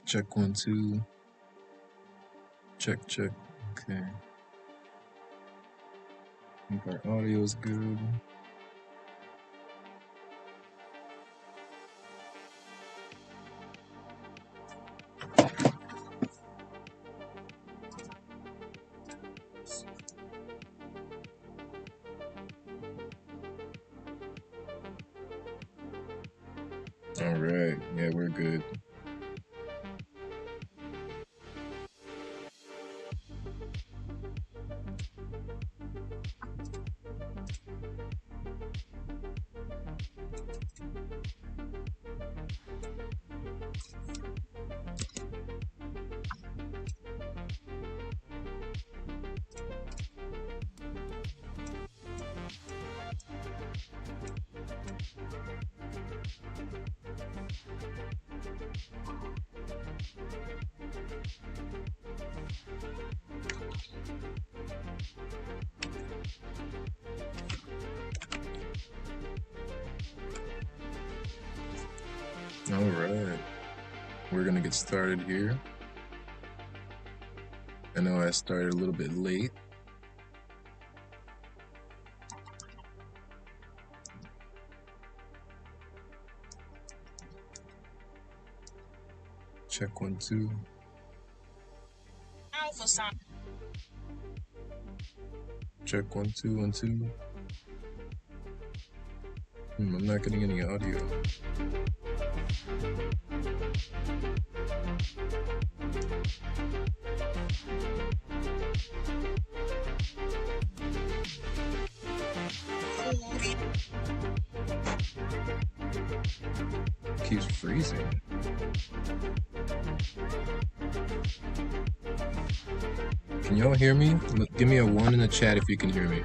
Check 1 2. Check. Okay. I think our audio is good. All right. Yeah, we're good. All right. We're going to get started here. I know I started a little bit late. Check 1 2. Alpha sign. Check 1 2 1 2. I'm not getting any audio. Keeps freezing. Can y'all hear me? Give me a 1 in the chat if you can hear me.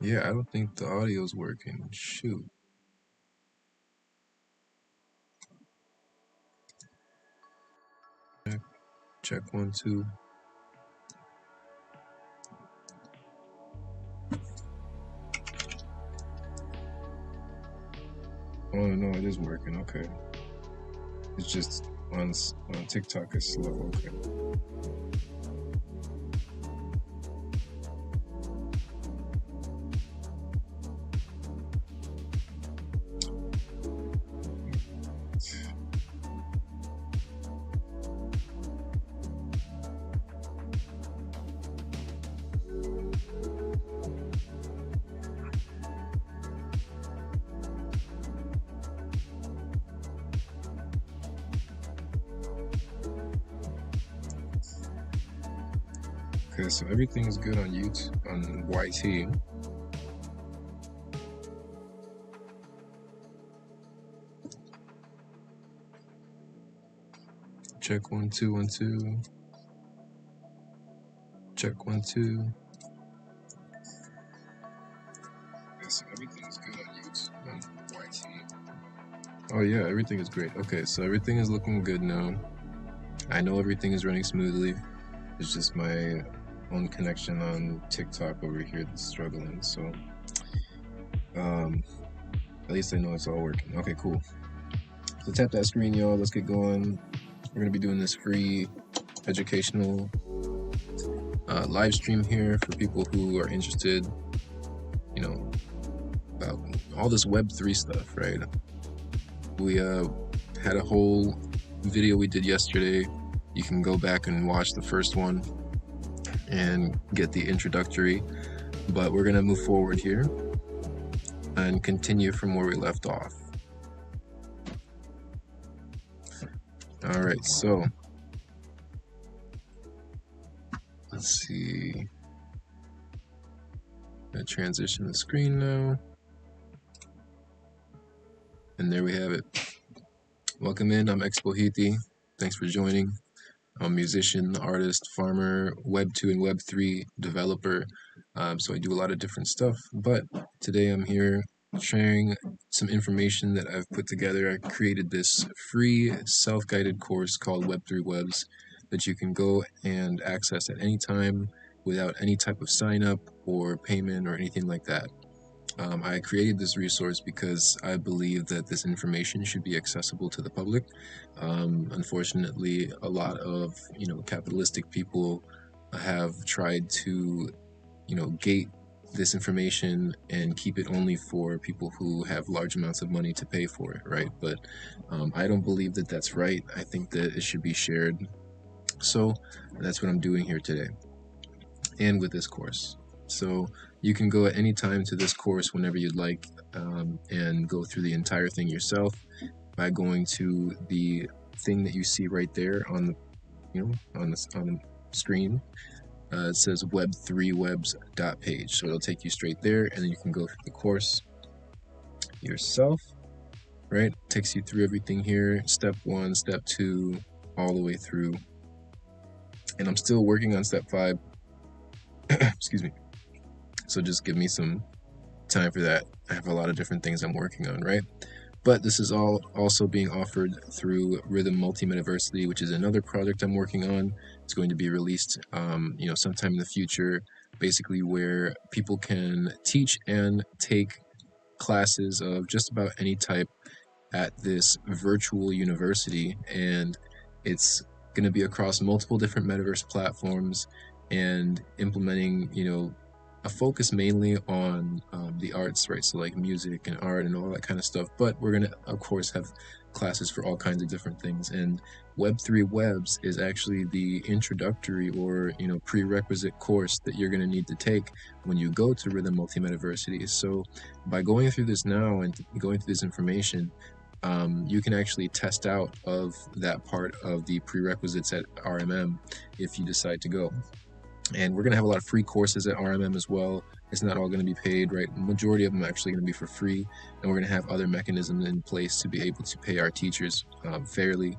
Yeah, I don't think the audio's working. Shoot. Check 1 2. Oh no, it is working. Okay. It's just on TikTok it's slow. Okay. Okay, so everything is good on YouTube, on YT. Check 1 2 1 2. Check 1 2. Okay, so everything is good on YouTube, on YT. Oh yeah, everything is great. Okay, so everything is looking good now. I know everything is running smoothly. It's just my own connection on TikTok over here that's struggling. So, at least I know it's all working. Okay, cool. So tap that screen, y'all. Let's get going. We're gonna be doing this free educational live stream here for people who are interested, you know, about all this Web3 stuff, right? We had a whole video we did yesterday. You can go back and watch the first one and get the introductory, but we're gonna move forward here and continue from where we left off. All right, so let's see. I'm gonna transition the screen now. And there we have it. Welcome in, I'm Expohiti. Thanks for joining. I'm a musician, artist, farmer, Web2 and Web3 developer. So I do a lot of different stuff, but today I'm here sharing some information that I've put together. I created this free self-guided course called Web3Webs that you can go and access at any time without any type of sign up or payment or anything like that. I created this resource because I believe that this information should be accessible to the public. Unfortunately, a lot of capitalistic people have tried to gate this information and keep it only for people who have large amounts of money to pay for it, right? But I don't believe that that's right. I think that it should be shared. So that's what I'm doing here today and with this course. So you can go at any time to this course whenever you'd like, and go through the entire thing yourself by going to the thing that you see right there on the screen. It says Web3Webs.page, so it'll take you straight there, and then you can go through the course yourself. Right? Takes you through everything here, step 1, step 2, all the way through. And I'm still working on step 5. Excuse me. So just give me some time for that. I have a lot of different things I'm working on, right? But this is all also being offered through Rhythm Multi-Metaversity, which is another project I'm working on. It's going to be released, sometime in the future, basically where people can teach and take classes of just about any type at this virtual university, and it's going to be across multiple different metaverse platforms and implementing, a focus mainly on the arts, right? So like music and art and all that kind of stuff. But we're going to, of course, have classes for all kinds of different things. And Web3Webs is actually the introductory or, prerequisite course that you're going to need to take when you go to Rhythm Multi-Metaversity. So by going through this now and going through this information, you can actually test out of that part of the prerequisites at RMM if you decide to go. And we're going to have a lot of free courses at RMM as well. It's not all going to be paid, right? The majority of them are actually going to be for free. And we're going to have other mechanisms in place to be able to pay our teachers fairly,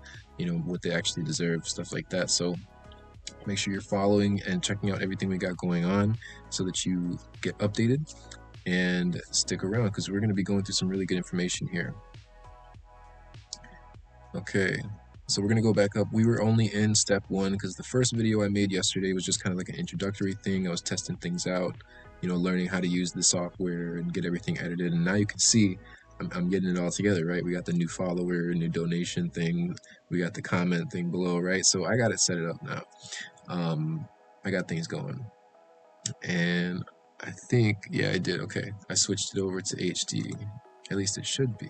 what they actually deserve, stuff like that. So make sure you're following and checking out everything we got going on so that you get updated and stick around, because we're going to be going through some really good information here. Okay. So we're going to go back up. We were only in step 1 because the first video I made yesterday was just kind of like an introductory thing. I was testing things out, learning how to use the software and get everything edited. And now you can see I'm getting it all together, right? We got the new follower, new donation thing. We got the comment thing below, right? So I got it set up now. I got things going. And I think, yeah, I did. Okay. I switched it over to HD. At least it should be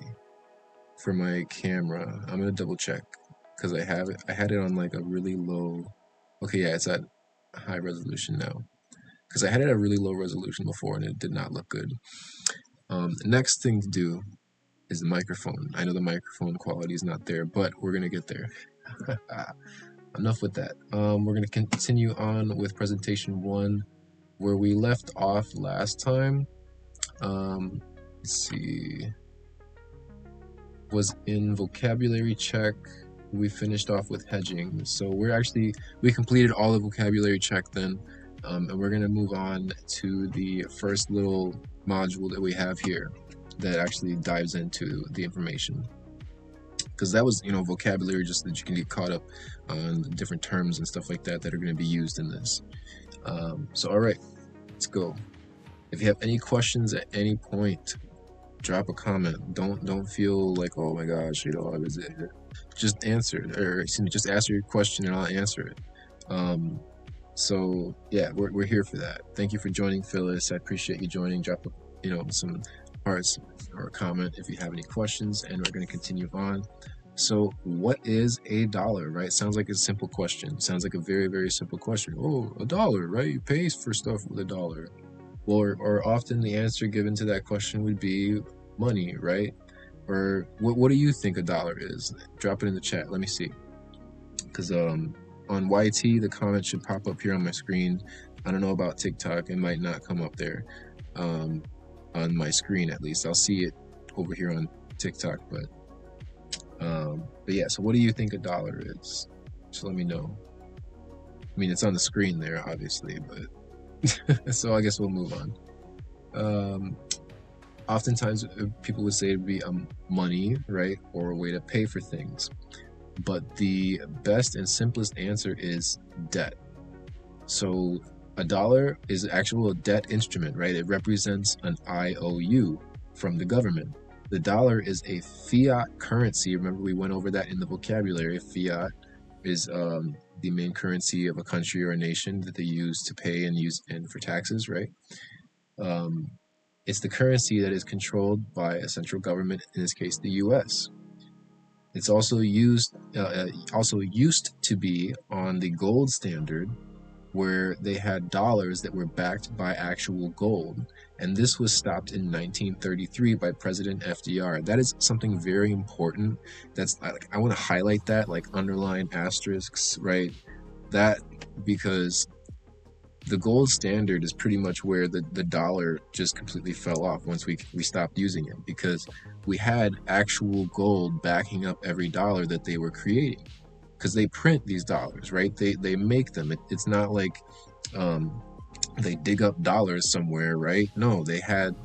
for my camera. I'm going to double check, because I had it on like a really low. Okay, yeah, it's at high resolution now, because I had it at a really low resolution before and it did not look good. The next thing to do is the microphone. I know the microphone quality is not there, but we're gonna get there. Enough with that. We're gonna continue on with presentation 1, where we left off last time. Let's see, was in vocabulary check. We finished off with hedging. So we completed all the vocabulary check then, and we're going to move on to the first little module that we have here that actually dives into the information. Because that was, vocabulary, just that you can get caught up on different terms and stuff like that that are going to be used in this. So, all right, let's go. If you have any questions at any point, drop a comment. Don't feel like, oh my gosh, just answer it, or just ask your question and I'll answer it. So yeah, we're here for that. Thank you for joining, Phyllis. I appreciate you joining. Drop some hearts or a comment if you have any questions, and we're going to continue on. So what is a dollar, right? Sounds like a simple question. Sounds like a very, very simple question. Oh, a dollar, right? You pay for stuff with a dollar. Well, or often the answer given to that question would be money, right? Or what do you think a dollar is? Drop it in the chat. Let me see. Because on YT, the comment should pop up here on my screen. I don't know about TikTok. It might not come up there on my screen, at least. I'll see it over here on TikTok. But yeah, so what do you think a dollar is? Just let me know. I mean, it's on the screen there, obviously, but so I guess we'll move on. Oftentimes people would say it would be money, right, or a way to pay for things. but the best and simplest answer is debt. So a dollar is actual debt instrument, right? It represents an IOU from the government. The dollar is a fiat currency. Remember, we went over that in the vocabulary. Fiat is the main currency of a country or a nation that they use to pay and use and for taxes, right? It's the currency that is controlled by a central government, in this case, the U.S. It's also used to be on the gold standard, where they had dollars that were backed by actual gold. And this was stopped in 1933 by President FDR. That is something very important. That's like, I want to highlight that, like underline asterisks, right? That, because the gold standard is pretty much where the dollar just completely fell off once we stopped using it, because we had actual gold backing up every dollar that they were creating, because they print these dollars, right? They make them. It's not like they dig up dollars somewhere, right? No, they had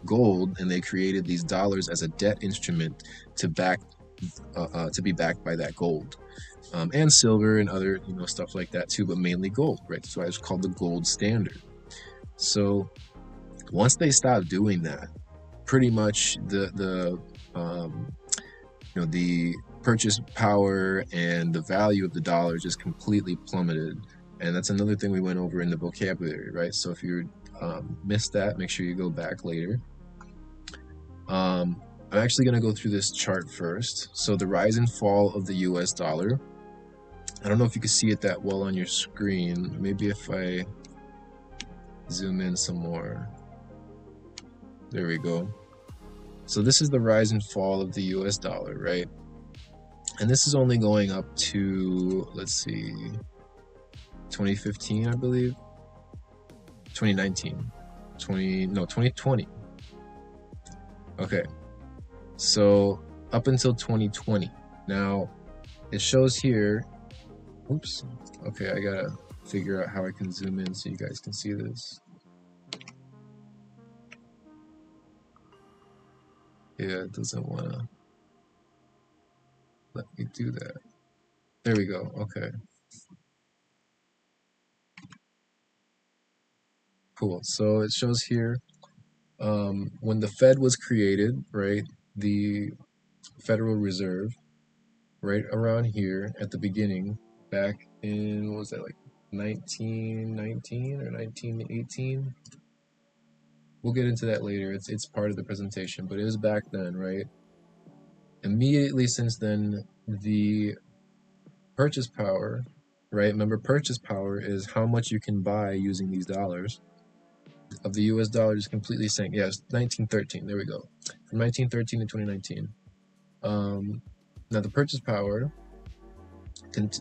gold and they created these dollars as a debt instrument to be backed by that gold. And silver and other stuff like that too, but mainly gold, right? That's why it's called the gold standard. So once they stopped doing that, pretty much the purchase power and the value of the dollar just completely plummeted. And that's another thing we went over in the vocabulary, right? So if you missed that, make sure you go back later. I'm actually going to go through this chart first. So the rise and fall of the US dollar. I don't know if you can see it that well on your screen. Maybe if I zoom in some more. There we go. So this is the rise and fall of the US dollar, right? And this is only going up to, let's see, 2015, I believe. 2019. 2020. Okay. So up until 2020. Now, it shows here, oops. Okay, I gotta figure out how I can zoom in so you guys can see this. Yeah, it doesn't wanna let me do that. There we go. Okay. Cool. So it shows here when the Fed was created, right? The Federal Reserve, right around here at the beginning, back in, what was that, like 1919 or 1918? We'll get into that later. It's part of the presentation, but it was back then, right? Immediately since then, the purchase power, right? Remember, purchase power is how much you can buy using these dollars. Of the US dollar just completely sank. Yes, 1913. There we go. From 1913 to 2019. Now the purchase power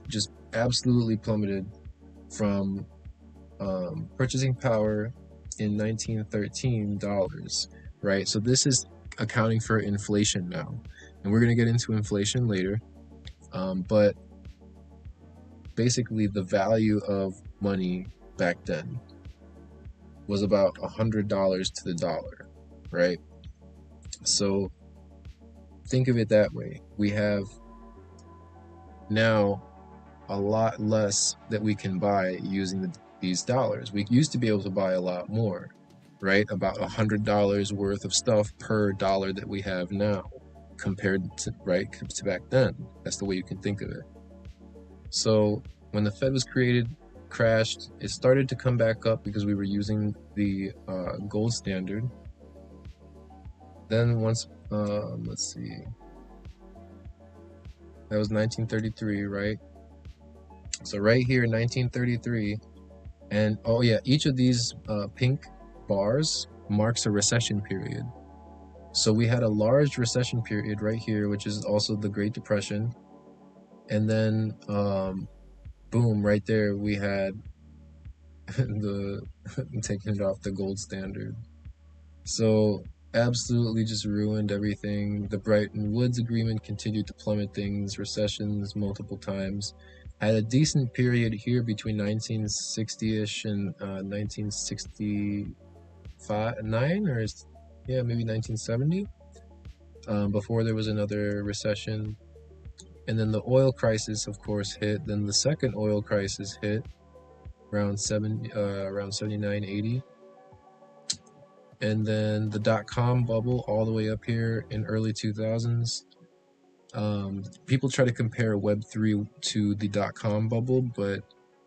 just absolutely plummeted from purchasing power in 1913 dollars, right? So this is accounting for inflation now, and we're going to get into inflation later. But basically, the value of money back then was about $100 to the dollar, right? So think of it that way. We have now a lot less that we can buy using these dollars. We used to be able to buy a lot more, right? About $100 worth of stuff per dollar that we have now, compared to back then. That's the way you can think of it. So when the Fed was created, crashed, it started to come back up because we were using the gold standard. Then once, let's see, that was 1933, right? So right here, 1933, and oh yeah, each of these pink bars marks a recession period. So we had a large recession period right here, which is also the Great Depression. And then, boom, right there, we had the taking it off the gold standard. So absolutely just ruined everything. The Bretton Woods Agreement continued to plummet things, recessions multiple times. Had a decent period here between 1960-ish and 1969, or maybe 1970, before there was another recession. And then the oil crisis, of course, hit. Then the second oil crisis hit around 79, 80. And then the dot-com bubble all the way up here in early 2000s. People try to compare Web3 to the dot-com bubble, but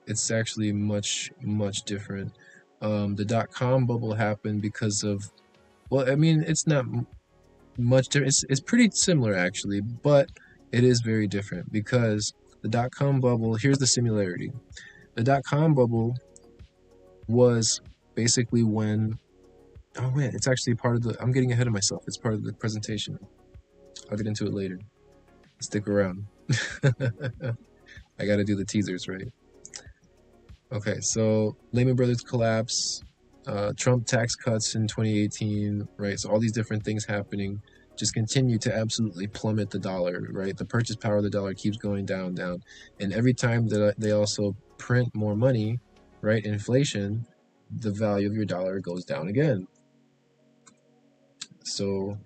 it's actually much, much different. The dot-com bubble happened because of, well, I mean, it's not much different. It's pretty similar actually, but it is very different because the dot-com bubble, here's the similarity. The dot-com bubble was basically when, oh man, it's actually part of the, I'm getting ahead of myself. It's part of the presentation. I'll get into it later. Stick around. I got to do the teasers, right? Okay, so Lehman Brothers collapse, Trump tax cuts in 2018, right? So all these different things happening just continue to absolutely plummet the dollar, right? The purchase power of the dollar keeps going down, down. And every time that they also print more money, right? Inflation, the value of your dollar goes down again. So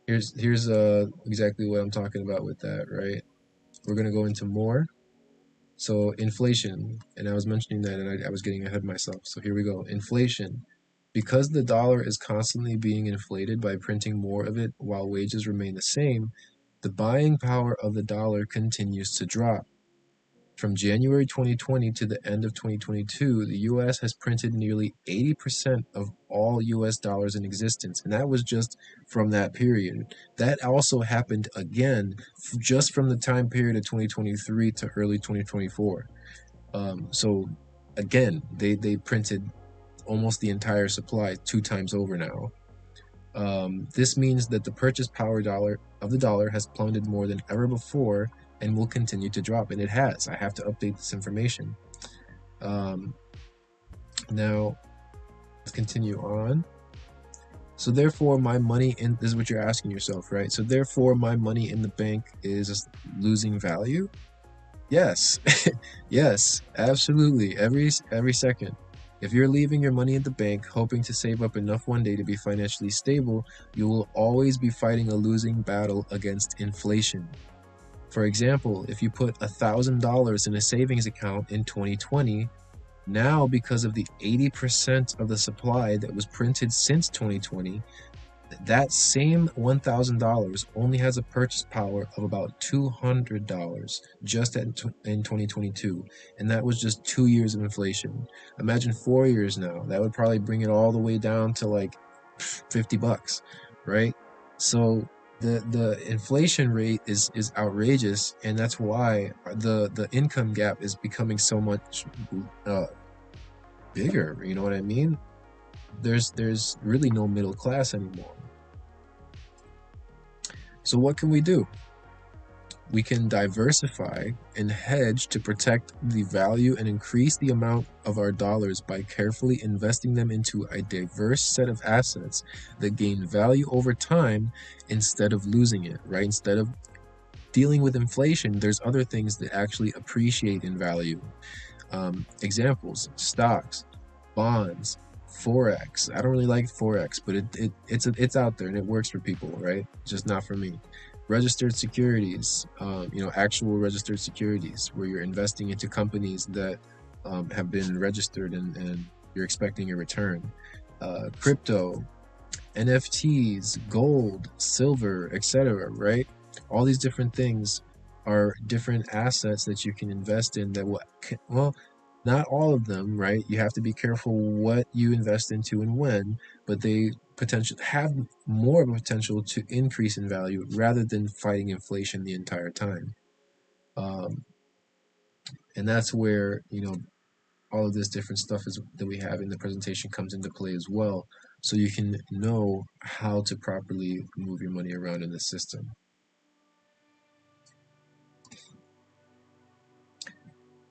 here's exactly what I'm talking about with that, right? We're going to go into more. So inflation, and I was mentioning that and I was getting ahead of myself. So here we go. Inflation. Because the dollar is constantly being inflated by printing more of it while wages remain the same, the buying power of the dollar continues to drop. From January 2020 to the end of 2022, the US has printed nearly 80% of all US dollars in existence. And that was just from that period. That also happened again just from the time period of 2023 to early 2024. So again, they printed almost the entire supply 2 times over now. This means that the purchase power of the dollar has plummeted more than ever before and will continue to drop, and it has. I have to update this information. Now, let's continue on. So therefore, my money in, this is what you're asking yourself, right? So therefore, my money in the bank is losing value? Yes, yes, absolutely. Every second. If you're leaving your money at the bank, hoping to save up enough one day to be financially stable, you will always be fighting a losing battle against inflation. For example, if you put $1,000 in a savings account in 2020, now because of the 80% of the supply that was printed since 2020, that same $1,000 only has a purchase power of about $200 just in 2022, and that was just 2 years of inflation. Imagine 4 years now. That would probably bring it all the way down to like $50, right? So the inflation rate is outrageous, and that's why the income gap is becoming so much bigger. You know what I mean? There's really no middle class anymore. So what can we do? We can diversify and hedge to protect the value and increase the amount of our dollars by carefully investing them into a diverse set of assets that gain value over time instead of losing it, right? Instead of dealing with inflation, there's other things that actually appreciate in value. Examples: stocks, bonds, Forex. I don't really like Forex, but it's out there and it works for people, right? Just not for me. Registered securities, actual registered securities where you're investing into companies that have been registered and you're expecting a return. Crypto, NFTs, gold, silver, etc., right? All these different things are different assets that you can invest in that will, well, not all of them, right? You have to be careful what you invest into and when, but they have more of a potential to increase in value rather than fighting inflation the entire time. And that's where, all of this different stuff that we have in the presentation comes into play as well. So you can know how to properly move your money around in the system.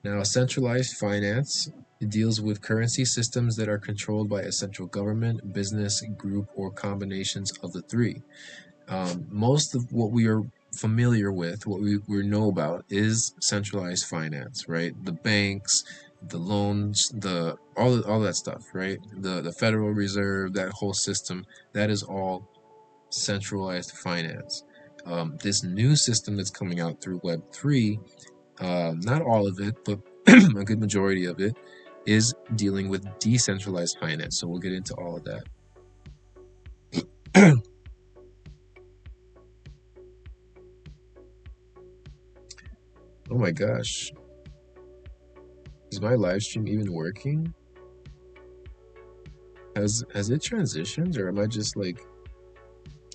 Now, centralized finance deals with currency systems that are controlled by a central government, business, group, or combinations of the three. Most of what we are familiar with, what we know about, is centralized finance, right? The banks, the loans, all that stuff, right? The Federal Reserve, that whole system, that is all centralized finance. This new system that's coming out through Web3, not all of it, but a good majority of it, is dealing with decentralized finance. So we'll get into all of that. Oh my gosh. Is my live stream even working? Has it transitioned, or am I just like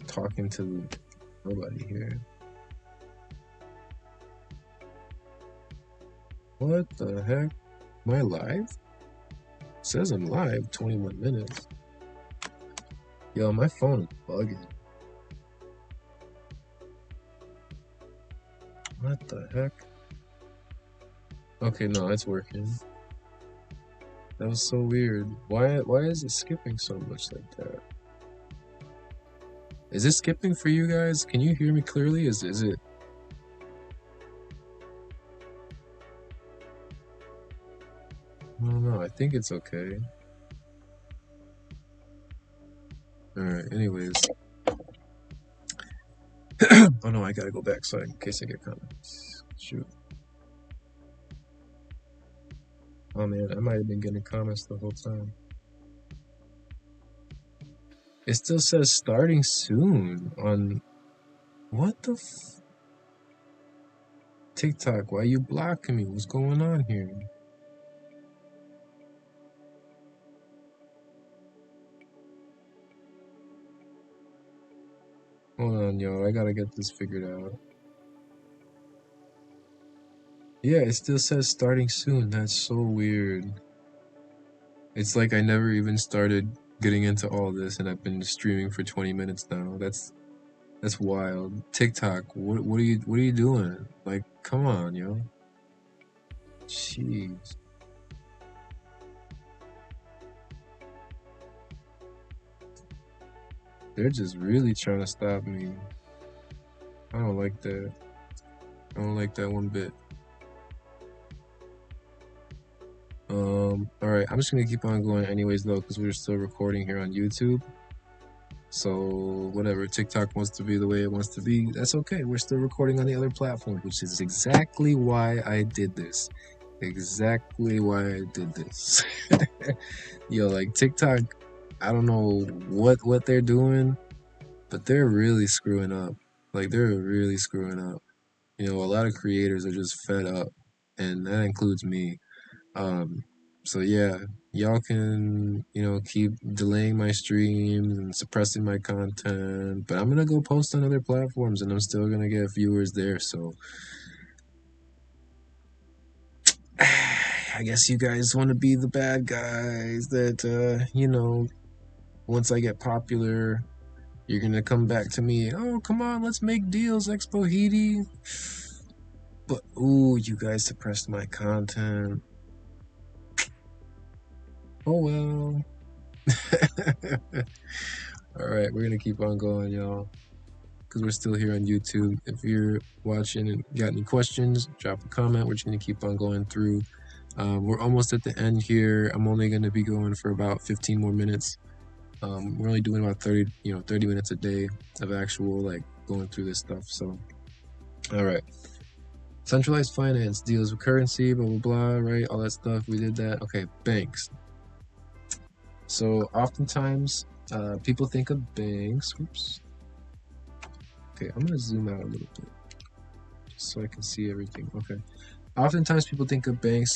talking to nobody here? What the heck? Am I live? It says I'm live, 21 minutes. Yo, my phone is bugging. What the heck? Okay, no, it's working. That was so weird. Why is it skipping so much like that? Is it skipping for you guys? Can you hear me clearly? Is it? I don't know. I think it's okay. Alright, anyways. Oh no, I gotta go back so in case I get comments. Shoot. Oh man, I might have been getting comments the whole time. It still says starting soon on... What the TikTok, why you blocking me? What's going on here? Hold on, yo. I gotta get this figured out. Yeah, it still says starting soon. That's so weird. It's like I never even started getting into all this, and I've been streaming for 20 minutes now. That's wild. TikTok, what are you doing? Like, come on, yo. Jeez. They're just really trying to stop me. I don't like that. I don't like that one bit. Alright, I'm just gonna keep on going anyways though, because we're still recording here on YouTube. So whatever, TikTok wants to be the way it wants to be, that's okay. We're still recording on the other platform, which is exactly why I did this. Exactly why I did this. Yo, like TikTok, I don't know what they're doing, but they're really screwing up. Like they're really screwing up. You know, a lot of creators are just fed up, and that includes me. So yeah, y'all can, you know, keep delaying my streams and suppressing my content, but I'm gonna go post on other platforms and I'm still gonna get viewers there, so I guess you guys want to be the bad guys that, you know, once I get popular, you're gonna come back to me. Oh, come on, let's make deals, Expo Heedy. But, ooh, you guys suppressed my content. Oh well. Alright, we're gonna keep on going, y'all, because we're still here on YouTube. If you're watching and got any questions, drop a comment. We're just gonna keep on going through. We're almost at the end here. I'm only gonna be going for about 15 more minutes. We're only doing about 30 minutes a day of actual like going through this stuff. So, all right. Centralized finance deals with currency, blah blah blah, right? All that stuff. We did that. Okay, banks. So oftentimes, people think of banks. Oops. Okay, I'm gonna zoom out a little bit just so I can see everything. Okay. Oftentimes, people think of banks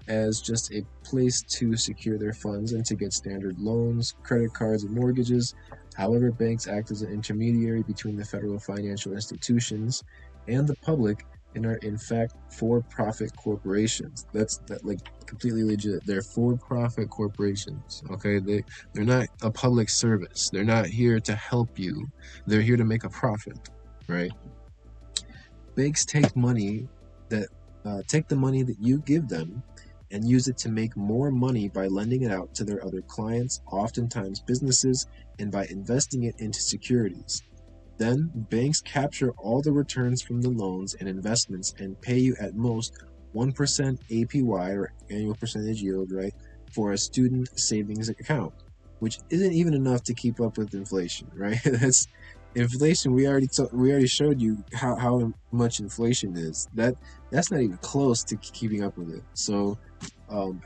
as just a place to secure their funds and to get standard loans, credit cards, and mortgages. However, banks act as an intermediary between the federal financial institutions and the public and are in fact for-profit corporations. That's like completely legit. They're for-profit corporations. Okay, they're not a public service. They're not here to help you. They're here to make a profit, right? Banks take money that take the money that you give them and use it to make more money by lending it out to their other clients, oftentimes businesses, and by investing it into securities. Then banks capture all the returns from the loans and investments and pay you at most 1% APY, or annual percentage yield, right, for a student savings account, which isn't even enough to keep up with inflation, right? Inflation, we already showed you how much inflation is. That's not even close to keeping up with it. So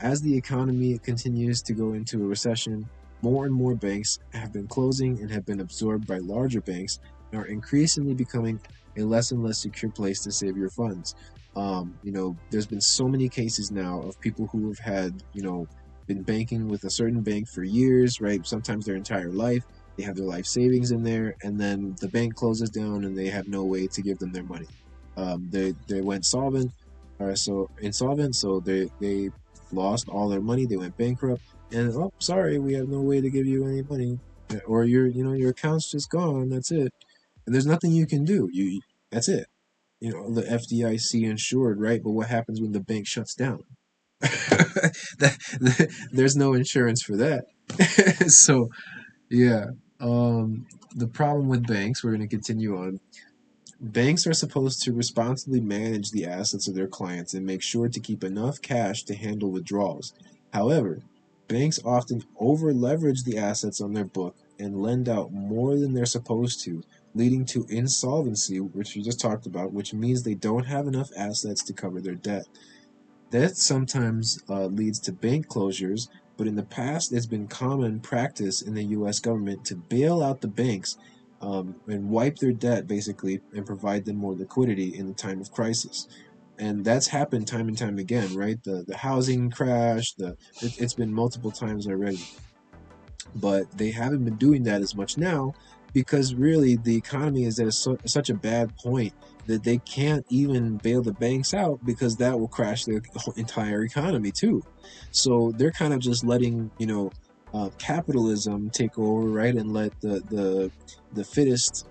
as the economy continues to go into a recession, more and more banks have been closing and have been absorbed by larger banks and are increasingly becoming a less and less secure place to save your funds. There's been so many cases now of people who have had, been banking with a certain bank for years, right? Sometimes their entire life. They have their life savings in there, and then the bank closes down and they have no way to give them their money. They went solvent, or so insolvent, so they lost all their money. They went bankrupt, and oh, sorry, we have no way to give you any money, or your account's just gone. That's it, and there's nothing you can do. That's it. The FDIC insured, right? But what happens when the bank shuts down? There's no insurance for that. So yeah. The problem with banks, we're going to continue on. Banks are supposed to responsibly manage the assets of their clients and make sure to keep enough cash to handle withdrawals. However, banks often over leverage the assets on their book and lend out more than they're supposed to, leading to insolvency, which we just talked about, which means they don't have enough assets to cover their debt. That sometimes leads to bank closures, but in the past, it's been common practice in the U.S. government to bail out the banks and wipe their debt, basically, and provide them more liquidity in the time of crisis. And that's happened time and time again, right? The housing crash, it's been multiple times already, but they haven't been doing that as much now because really the economy is at such a bad point that they can't even bail the banks out because that will crash the whole entire economy too. So they're kind of just letting capitalism take over, right, and let the fittest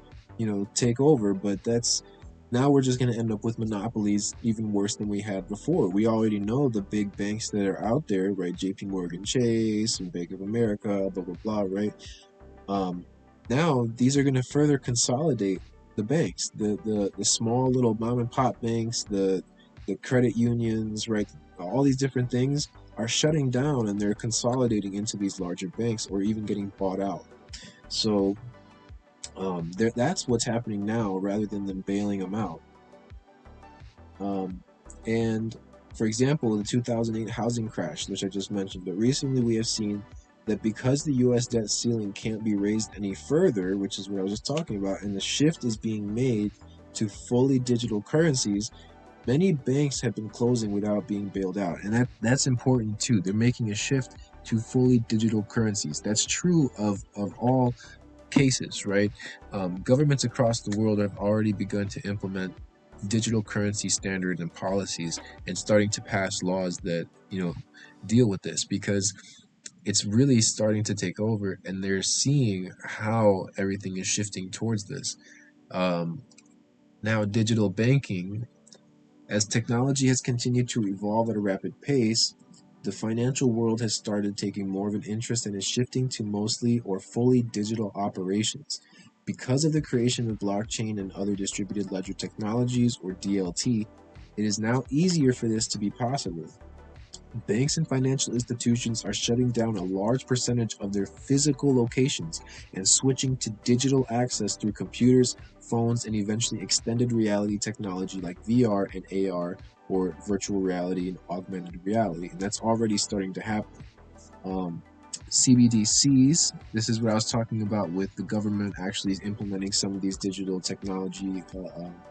take over. But that's now we're just going to end up with monopolies even worse than we had before. We already know the big banks that are out there, right? JP Morgan Chase and Bank of America, blah, blah, blah, right? Um, Now, these are going to further consolidate the banks, the small little mom and pop banks, the credit unions, right? All these different things are shutting down and they're consolidating into these larger banks or even getting bought out. So that's what's happening now rather than them bailing them out. Um, and for example, the 2008 housing crash, which I just mentioned, but recently we have seen that because the US debt ceiling can't be raised any further, which is what I was just talking about, and the shift is being made to fully digital currencies, many banks have been closing without being bailed out. And that's important too. They're making a shift to fully digital currencies. That's true of all cases, right? Governments across the world have already begun to implement digital currency standards and policies and starting to pass laws that deal with this because it's really starting to take over and they're seeing how everything is shifting towards this. Now digital banking, as technology has continued to evolve at a rapid pace, the financial world has started taking more of an interest and is shifting to mostly or fully digital operations. Because of the creation of blockchain and other distributed ledger technologies, or DLT, it is now easier for this to be possible. Banks and financial institutions are shutting down a large percentage of their physical locations and switching to digital access through computers, phones, and eventually extended reality technology like VR and AR, or virtual reality and augmented reality. And that's already starting to happen. Um, CBDCs, this is what I was talking about with the government actually implementing some of these digital technology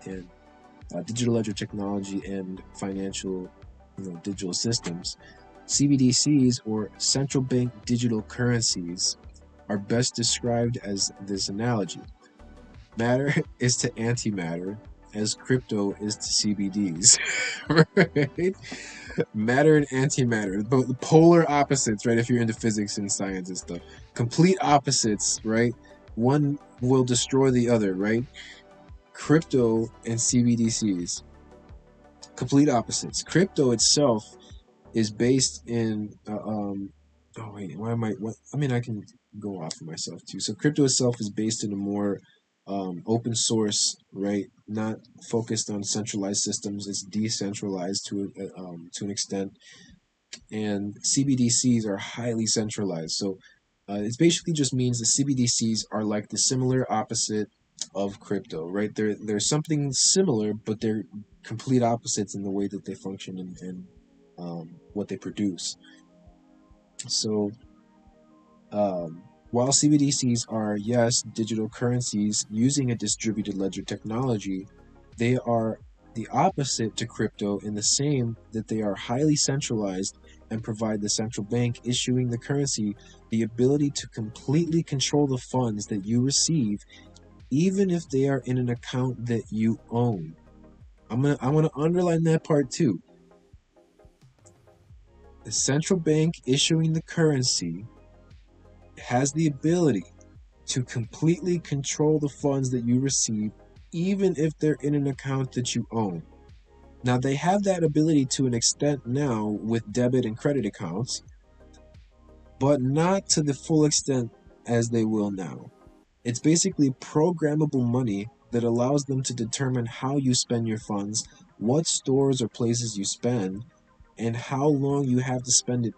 and digital ledger technology and financial digital systems. CBDCs, or central bank digital currencies, are best described as this analogy. Matter is to antimatter as crypto is to CBDs. Right? Matter and antimatter, both the polar opposites, right? If you're into physics and science and stuff, complete opposites, right? One will destroy the other, right? Crypto and CBDCs, complete opposites. Crypto itself is based in oh wait, why am I what I mean I can go off of myself too. So crypto itself is based in a more open source, right? Not focused on centralized systems. It's decentralized to an extent, and CBDCs are highly centralized. So it basically just means the CBDCs are like the similar opposite of crypto, right? They're something similar, but they're complete opposites in the way that they function and what they produce. So while CBDCs are, yes, digital currencies using a distributed ledger technology, they are the opposite to crypto in the same that they are highly centralized and provide the central bank issuing the currency the ability to completely control the funds that you receive, even if they are in an account that you own. I want to underline that part too. The central bank issuing the currency has the ability to completely control the funds that you receive, even if they're in an account that you own. Now, they have that ability to an extent now with debit and credit accounts, but not to the full extent as they will now. It's basically programmable money that allows them to determine how you spend your funds, what stores or places you spend, and how long you have to spend it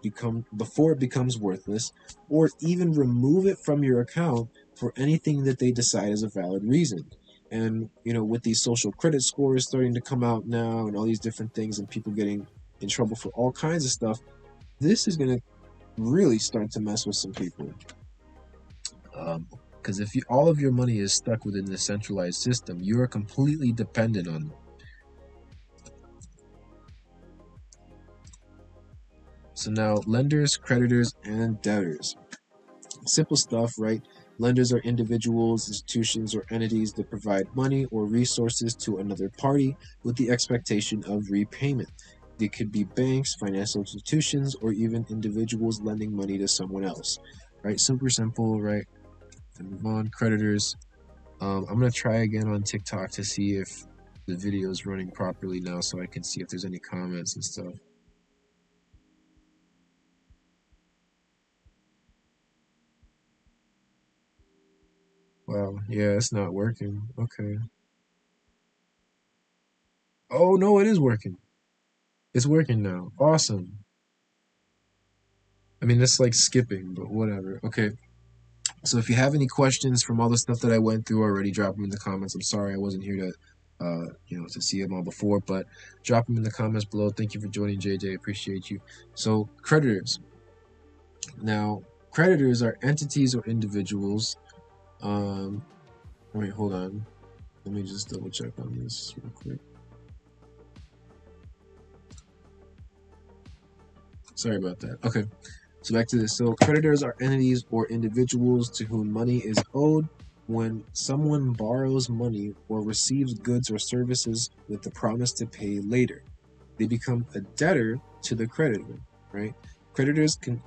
before it becomes worthless, or even remove it from your account for anything that they decide is a valid reason. And with these social credit scores starting to come out now and all these different things and people getting in trouble for all kinds of stuff, this is going to really start to mess with some people. Because if all of your money is stuck within the centralized system, you are completely dependent on them. So now, lenders, creditors, and debtors. Simple stuff, right? Lenders are individuals, institutions, or entities that provide money or resources to another party with the expectation of repayment. They could be banks, financial institutions, or even individuals lending money to someone else, right? Super simple, right? And move on. Creditors. I'm gonna try again on TikTok to see if the video is running properly now, so I can see if there's any comments and stuff. Wow, yeah, it's not working. Okay. Oh no, it is working. It's working now. Awesome. I mean, it's like skipping, but whatever. Okay. So if you have any questions from all the stuff that I went through already, drop them in the comments. I'm sorry I wasn't here to, to see them all before, but drop them in the comments below. Thank you for joining, JJ. Appreciate you. So creditors. Now, creditors are entities or individuals. Um, wait, hold on. Let me just double check on this real quick. Sorry about that. Okay. So back to this. So creditors are entities or individuals to whom money is owed when someone borrows money or receives goods or services with the promise to pay later. They become a debtor to the creditor, right? Creditors can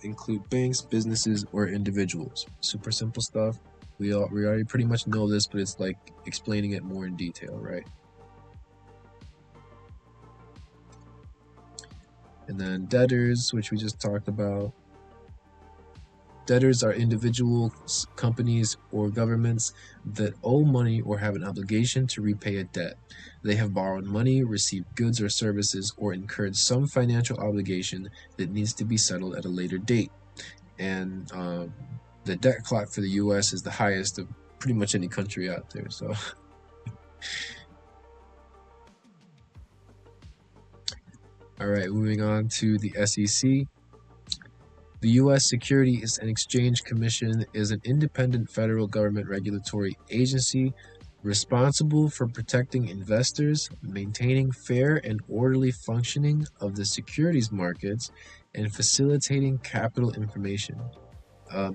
include banks, businesses, or individuals. Super simple stuff. We already pretty much know this, but it's like explaining it more in detail, right? And then debtors, which we just talked about. Debtors are individuals, companies, or governments that owe money or have an obligation to repay a debt. They have borrowed money, received goods or services, or incurred some financial obligation that needs to be settled at a later date. And the debt clock for the U.S. is the highest of pretty much any country out there. So, all right, moving on to the SEC. The U.S. Securities and Exchange Commission is an independent federal government regulatory agency responsible for protecting investors, maintaining fair and orderly functioning of the securities markets, and facilitating capital information.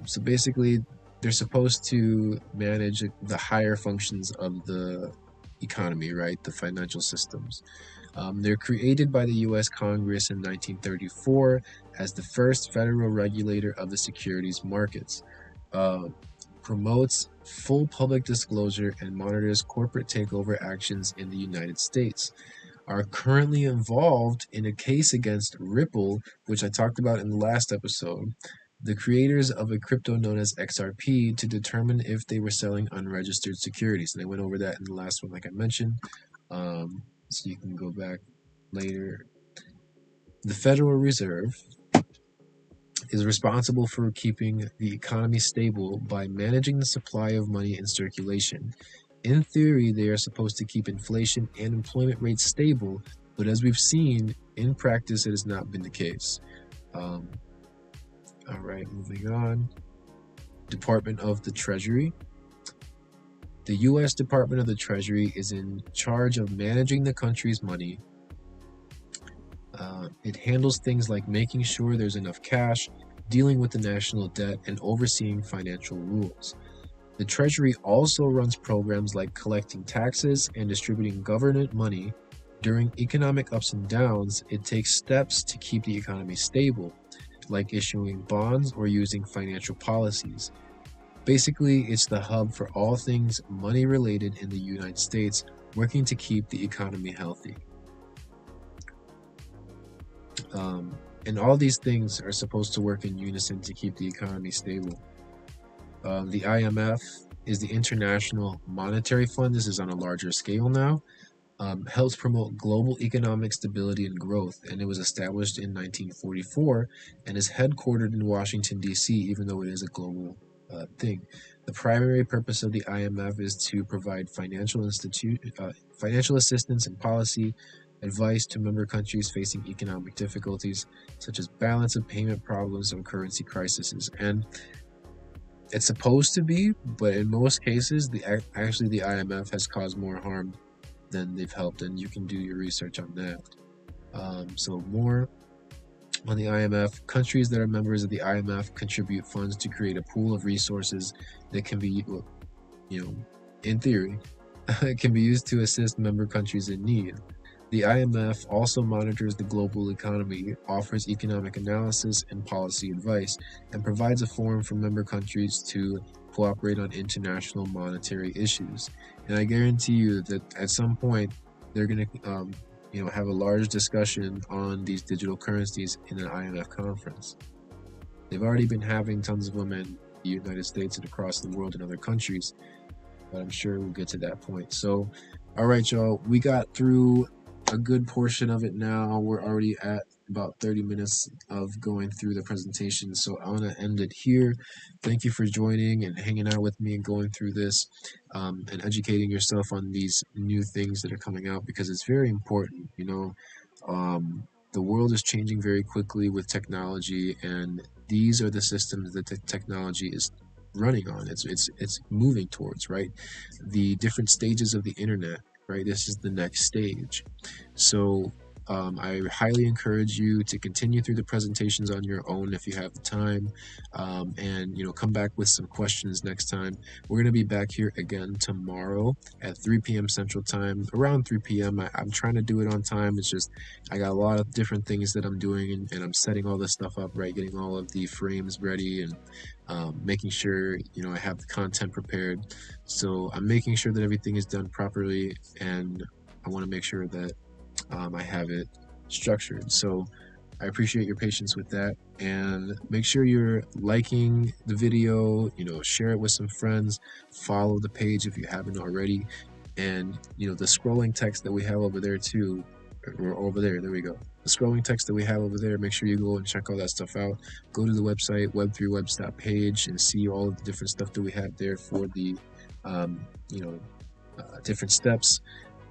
So basically, they're supposed to manage the higher functions of the economy, right? The financial systems. They're created by the U.S. Congress in 1934 as the first federal regulator of the securities markets. Uh, Promotes full public disclosure and monitors corporate takeover actions in the United States. Are currently involved in a case against Ripple, which I talked about in the last episode, the creators of a crypto known as XRP, to determine if they were selling unregistered securities. And I went over that in the last one, like I mentioned. So you can go back later. The Federal Reserve. is responsible for keeping the economy stable by managing the supply of money in circulation. In theory, they are supposed to keep inflation and employment rates stable, but as we've seen, in practice, it has not been the case. All right, moving on. Department of the Treasury. The U.S. Department of the Treasury is in charge of managing the country's money. It handles things like making sure there's enough cash, dealing with the national debt, and overseeing financial rules. The Treasury also runs programs like collecting taxes and distributing government money. During economic ups and downs, it takes steps to keep the economy stable, like issuing bonds or using financial policies. Basically, it's the hub for all things money related in the United States, working to keep the economy healthy. And all these things are supposed to work in unison to keep the economy stable. The IMF is the International Monetary Fund. This is on a larger scale now. Helps promote global economic stability and growth, and it was established in 1944 and is headquartered in Washington, D.C., even though it is a global thing. The primary purpose of the IMF is to provide financial assistance and policy advice to member countries facing economic difficulties, such as balance of payment problems or currency crises. And it's supposed to be, but in most cases, actually the IMF has caused more harm than they've helped, and you can do your research on that. So more on the IMF. Countries that are members of the IMF contribute funds to create a pool of resources that can be, in theory, can be used to assist member countries in need. The IMF also monitors the global economy, offers economic analysis and policy advice, and provides a forum for member countries to cooperate on international monetary issues. And I guarantee you that at some point they're going to have a large discussion on these digital currencies in an IMF conference. They've already been having tons of them in the United States and across the world in other countries, but I'm sure we'll get to that point. So, all right, y'all, we got through a good portion of it now. We're already at about 30 minutes of going through the presentation, so I want to end it here. Thank you for joining and hanging out with me and going through this and educating yourself on these new things that are coming out, because it's very important. The world is changing very quickly with technology, and these are the systems that the technology is running on. It's moving towards, right? The different stages of the internet, right? This is the next stage. So I highly encourage you to continue through the presentations on your own if you have the time, and come back with some questions next time. We're going to be back here again tomorrow at 3 p.m. Central Time, around 3 p.m. I'm trying to do it on time. It's just I got a lot of different things that I'm doing, and I'm setting all this stuff up, right? Getting all of the frames ready and making sure I have the content prepared. So I'm making sure that everything is done properly, and I want to make sure that I have it structured. So I appreciate your patience with that, and make sure you're liking the video, share it with some friends, follow the page if you haven't already, and the scrolling text that we have over there too, or over there we go, the scrolling text that we have over there, make sure you go and check all that stuff out. Go to the website Web3Webs.page and see all of the different stuff that we have there for the different steps.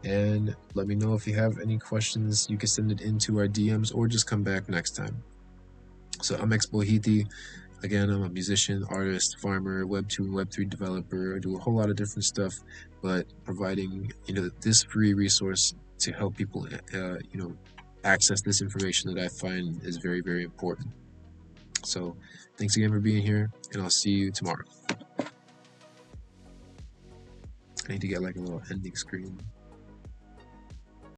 And let me know if you have any questions. You can send it into our DMs or just come back next time. So I'm Exbohiti. Again, I'm a musician, artist, farmer, Web2 and Web3 developer. I do a whole lot of different stuff, but providing this free resource to help people access this information that I find is very, very important. So thanks again for being here, and I'll see you tomorrow. I need to get like a little ending screen.